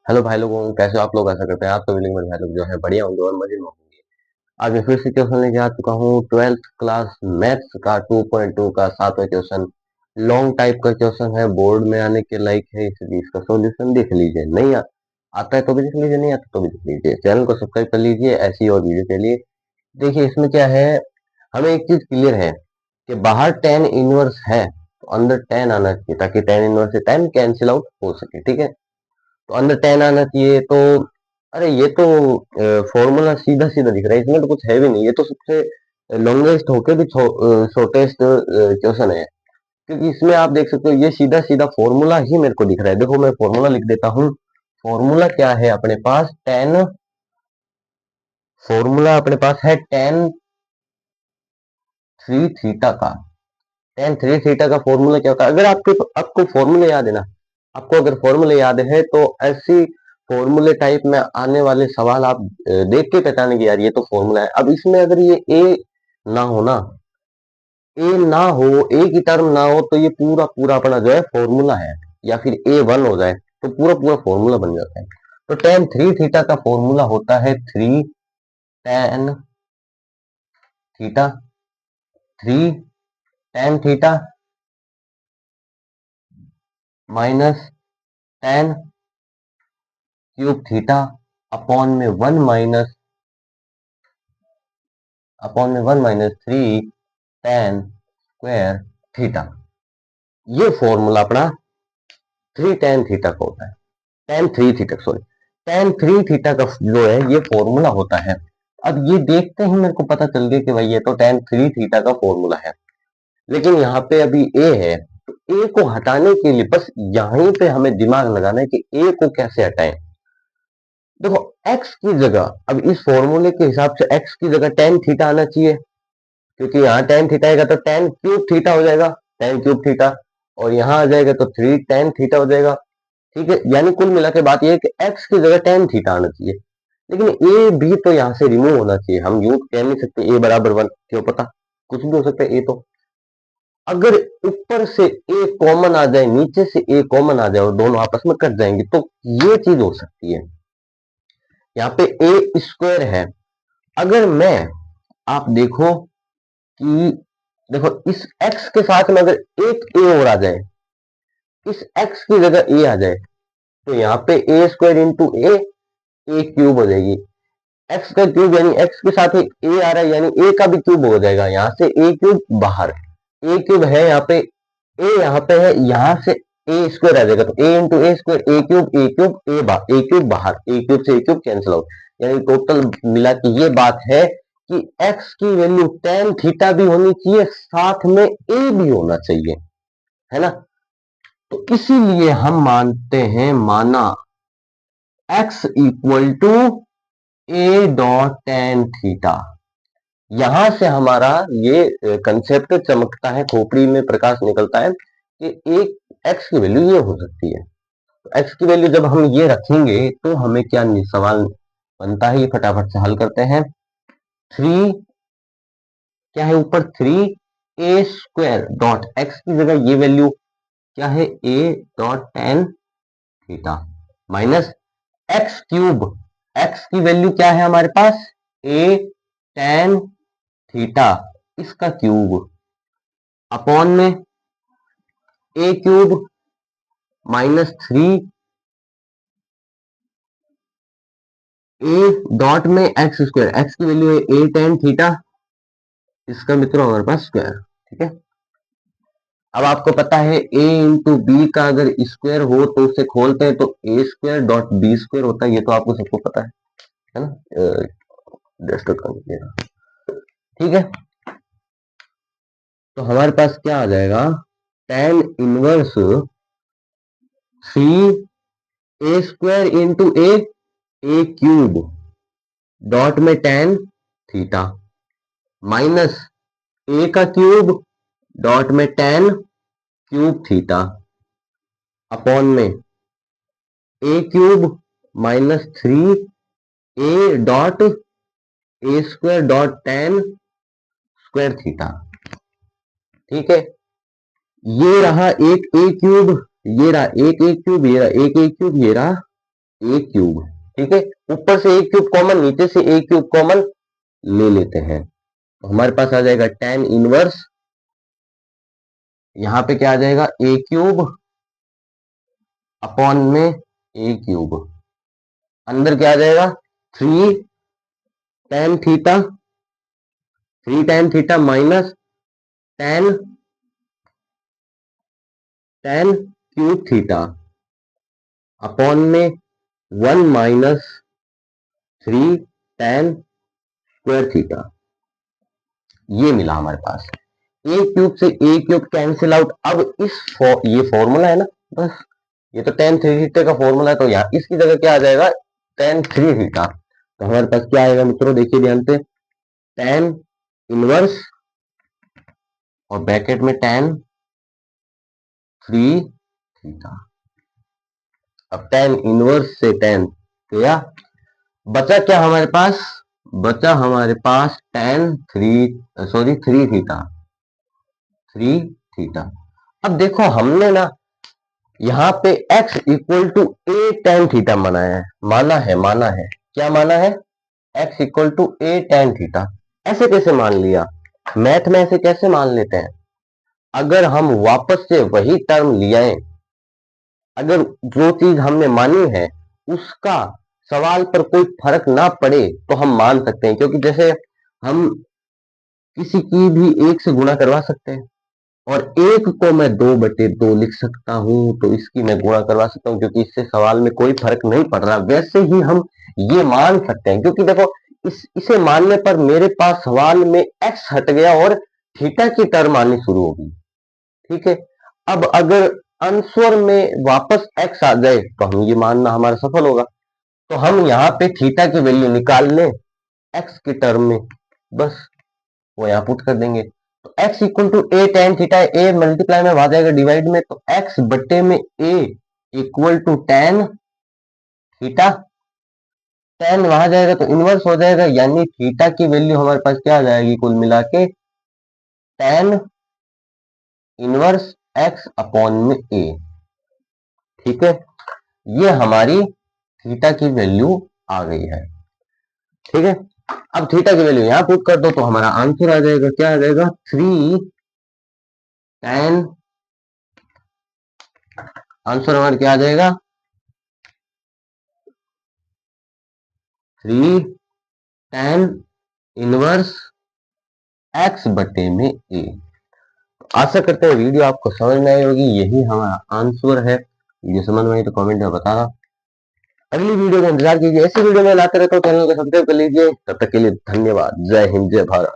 Hello भाई लोगों, कैसे हो आप लोग? ऐसा करते हैं आप तो भी मेरे भाई लोग जो है बढ़िया होंगे और मजे में होंगे। आज मैं फिर से क्वेश्चन लेके आ चुका हूँ 12th क्लास मैथ्स का 2.2 का 7वां क्वेश्चन। लॉन्ग टाइप का क्वेश्चन है, बोर्ड में आने के लायक है, इसलिए इसका सॉल्यूशन देख लीजिए। नहीं आता है तो भी देख लीजिए, नहीं आता तो भी देख लीजिए। चैनल को सब्सक्राइब कर लीजिए ऐसी और वीडियो के लिए। देखिए इसमें क्या है, हमें एक चीज क्लियर है कि बाहर टेन इनवर्स है तो अंदर टेन आना चाहिए ताकि टेन इनवर्स से टेन कैंसिल आउट हो सके। ठीक है, तो अंदर टेन आना चाहिए। तो अरे ये तो फॉर्मूला सीधा सीधा दिख रहा है, इसमें तो कुछ है भी नहीं। ये तो सबसे लॉन्गेस्ट होके भी शॉर्टेस्ट क्वेश्चन है, क्योंकि इसमें आप देख सकते हो ये सीधा सीधा फॉर्मूला ही मेरे को दिख रहा है। देखो मैं फॉर्मूला लिख देता हूँ। फॉर्मूला क्या है अपने पास? टेन, फॉर्मूला अपने पास है टेन थ्री थीटा का। टेन थ्री थीटा का फॉर्मूला क्या होता है? अगर आपको फॉर्मूला याद है ना, आपको अगर फॉर्मूले याद है तो ऐसी फॉर्मूले टाइप में आने वाले सवाल आप देख के पहचाने कि यार ये तो फॉर्मूला है। अब इसमें अगर ये ए ना हो ना, ए ना हो, ए की टर्म ना हो, तो ये पूरा पूरा अपना जो है फॉर्मूला है, या फिर ए वन हो जाए तो पूरा पूरा फॉर्मूला बन जाता है। तो टेन थ्री थीटा का फॉर्मूला होता है three tan theta, three tan theta minus tan cube theta upon में one minus three tan square theta. ये फॉर्मूला अपना थ्री टेन थीटा का होता है। Tan three theta, sorry, tan three theta का जो है ये फॉर्मूला होता है। अब ये देखते ही मेरे को पता चल गया कि भाई ये तो टेन थ्री थीटा का फॉर्मूला है, लेकिन यहाँ पे अभी ए है, तो ए को हटाने के लिए बस यहीं पे हमें दिमाग लगाना है कि ए को कैसे हटाएं। देखो x की जगह, अब इस फॉर्मूले के हिसाब से x की जगह टेन थीटा आना चाहिए, क्योंकि यहाँ टेन थीटा आएगा तो टेन क्यूब थीटा हो जाएगा, टेन क्यूब थीटा। और यहाँ आ जाएगा तो थ्री टेन थीटा हो जाएगा। ठीक है, यानी कुल मिला के बात ये है कि x की जगह टेन थीटा आना चाहिए, लेकिन ए भी तो यहाँ से रिमूव होना चाहिए। हम यूं कह नहीं सकते ए बराबर वन, क्यों पता, कुछ भी हो सकता है ए तो। अगर ऊपर से ए कॉमन आ जाए, नीचे से ए कॉमन आ जाए और दोनों आपस में कट जाएंगे तो ये चीज हो सकती है। यहाँ पे ए स्क्वायर है, अगर मैं, आप देखो कि, देखो इस x के साथ में अगर एक ए और आ जाए, इस x की जगह ए आ जाए, तो यहाँ पे ए स्क्वायर इंटू ए क्यूब हो जाएगी। x का क्यूब यानी x के साथ ए आ रहा है, यानी ए का भी क्यूब हो जाएगा। यहाँ से ए क्यूब बाहर, ए क्यूब है यहाँ पे, ए यहाँ पे है, यहाँ से ए स्क्वायर आ जाएगा, तो ए इंटू ए स्क्वायर, ए क्यूब ए क्यूब ए क्यूब बाहर, ए क्यूब से ए क्यूब कैंसिल आउट। यानी टोटल मिला के ये बात है कि x की वैल्यू टेन थीटा भी होनी चाहिए, साथ में ए भी होना चाहिए, है ना। तो इसीलिए हम मानते हैं, माना x equal to a dot tan theta. यहां से हमारा ये कंसेप्ट चमकता है, खोपड़ी में प्रकाश निकलता है कि एक x की वैल्यू ये हो सकती है। तो x की वैल्यू जब हम ये रखेंगे तो हमें क्या सवाल बनता है, ये फटाफट से हल करते हैं। थ्री क्या है ऊपर, three a square dot x की जगह ये वैल्यू क्या है, a dot tan theta minus x cube, x की वैल्यू क्या है हमारे पास, ए टेन थीटा, इसका क्यूब अपॉन में a cube minus three a dot में एक्स स्क्वायर, एक्स की वैल्यू है ए टेन थीटा, इसका मित्रों हमारे पास स्क्वायर। ठीक है, अब आपको पता है ए इंटू बी का अगर स्क्वायर हो तो उसे खोलते हैं तो ए स्क्वायर डॉट बी स्क्वायर होता है, ये तो आपको सबको पता है ना। जस्ट कर लीजिएगा। ठीक है, तो हमारे पास क्या आ जाएगा, tan inverse three a square into a cube dot में टेन थीटा माइनस ए का क्यूब डॉट में टेन क्यूब थीटा अपॉन में a cube minus three a dot a square dot tan square theta. ठीक है, ये रहा एक ए cube, ये रहा एक ए क्यूब, ये रहा एक ए क्यूब, ये रहा ए क्यूब। ठीक है, ऊपर से ए क्यूब कॉमन, नीचे से ए क्यूब कॉमन ले लेते हैं, तो हमारे पास आ जाएगा tan इनवर्स, यहां पे क्या आ जाएगा ए क्यूब अपॉन में ए क्यूब, अंदर क्या आ जाएगा 3 tan theta, 3 tan theta minus tan cube theta upon में 1 माइनस 3 tan स्क्वायर थीटा, ये मिला हमारे पास। ए क्यूब से ए क्यूब कैंसिल आउट। अब ये फॉर्मूला है ना, बस ये तो tan 3 थीटा का फॉर्मूला है, तो यहाँ इसकी जगह क्या आ जाएगा tan 3 थीटा। तो हमारे पास क्या आएगा मित्रों, देखिए ध्यान से, tan इनवर्स और ब्रैकेट में tan 3 थीटा। अब tan इनवर्स से tan गया, बचा क्या हमारे पास, बचा हमारे पास tan 3 थीटा, 3 थीटा। अब देखो हमने ना यहाँ पे x equal to a tan theta माना है, क्या माना है, x equal to a tan theta. ऐसे कैसे मान लिया, मैथ में ऐसे कैसे मान लेते हैं, अगर हम वापस से वही टर्म ले आए, अगर जो चीज हमने मानी है उसका सवाल पर कोई फर्क ना पड़े तो हम मान सकते हैं, क्योंकि जैसे हम किसी की भी एक से गुणा करवा सकते हैं, और एक को मैं 2/2 लिख सकता हूं, तो इसकी मैं गुणा करवा सकता हूं, क्योंकि इससे सवाल में कोई फर्क नहीं पड़ रहा। वैसे ही हम ये मान सकते हैं, क्योंकि देखो इसे मानने पर मेरे पास सवाल में x हट गया और थीटा की टर्म आनी शुरू होगी। ठीक है, अब अगर आंसर में वापस x आ जाए तो हम ये मानना हमारा सफल होगा। तो हम यहाँ पे थीटा की वैल्यू निकाल लें x की टर्म में, बस वो यहाँ पुट कर देंगे, तो x equal to a tan theta, a multiply में आ जाएगा डिवाइड में, तो x बटे में a equal to tan theta, tan वहां जाएगा तो इनवर्स हो जाएगा, यानी थीटा की वैल्यू हमारे पास क्या आ जाएगी कुल मिला के tan इनवर्स x अपॉन में a। ठीक है, ये हमारी थीटा की वैल्यू आ गई है। ठीक है, अब थीटा की वैल्यू यहां पुट कर दो तो हमारा आंसर आ जाएगा, क्या आ जाएगा 3 tan, आंसर हमारा क्या आ जाएगा 3 tan इनवर्स x बटे में a। आशा करते हैं वीडियो आपको समझ में आई होगी, यही हमारा आंसर है। वीडियो समझ में आई तो कमेंट में बताना, अगली वीडियो का इंतजार कीजिए, ऐसी वीडियो में लाते रहता हूँ, चैनल को सब्सक्राइब कर लीजिए। तब तक के लिए धन्यवाद, जय हिंद जय भारत।